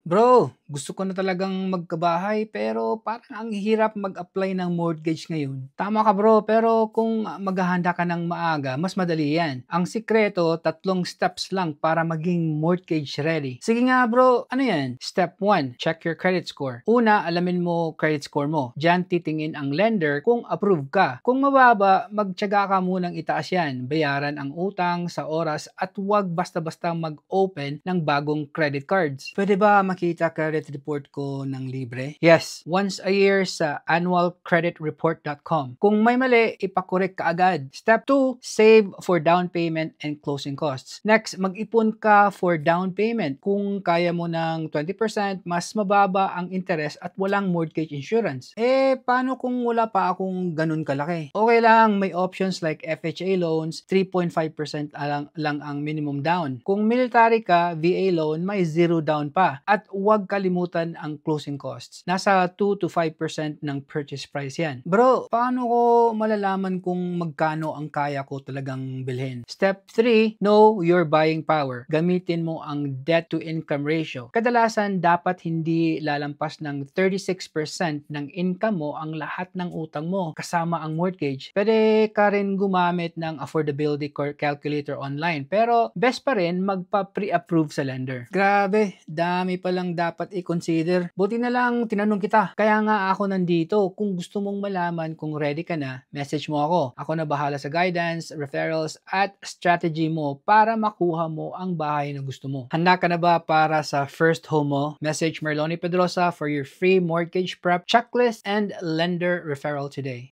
Bro, gusto ko na talagang magkabahay pero parang ang hirap mag-apply ng mortgage ngayon. Tama ka bro, pero kung maghahanda ka ng maaga, mas madali yan. Ang sikreto, 3 steps lang para maging mortgage ready. Sige nga bro, ano yan? Step 1, check your credit score. Una, alamin mo credit score mo. Diyan titingin ang lender kung approve ka. Kung mababa, magtiyaga ka munang itaas yan. Bayaran ang utang sa oras at huwag basta-basta mag-open ng bagong credit cards. Pwede ba makita credit report ko ng libre? Yes, once a year sa annualcreditreport.com. Kung may mali, ipakorek ka agad. Step 2, save for down payment and closing costs. Next, mag-ipon ka for down payment. Kung kaya mo ng 20%, mas mababa ang interest at walang mortgage insurance. Paano kung wala pa akong ganun kalaki? Okay lang, may options like FHA loans, 3.5% lang ang minimum down. Kung military ka, VA loan, may zero down pa. At huwag kalimutan ang closing costs. Nasa 2 to 5% ng purchase price yan. Bro, paano ko malalaman kung magkano ang kaya ko talagang bilhin? Step 3, know your buying power. Gamitin mo ang debt to income ratio. Kadalasan, dapat hindi lalampas ng 36% ng income mo ang lahat ng utang mo, kasama ang mortgage. Pwede ka rin gumamit ng affordability calculator online, pero best pa rin magpa-pre-approve sa lender. Grabe, dami palang dapat i-consider. Buti na lang tinanong kita. Kaya nga ako nandito. Kung gusto mong malaman kung ready ka na, message mo ako. Ako na bahala sa guidance, referrals, at strategy mo para makuha mo ang bahay na gusto mo. Handa ka na ba para sa first home mo? Message Merloni Pedrosa for your free mortgage prep checklist and lender referral today.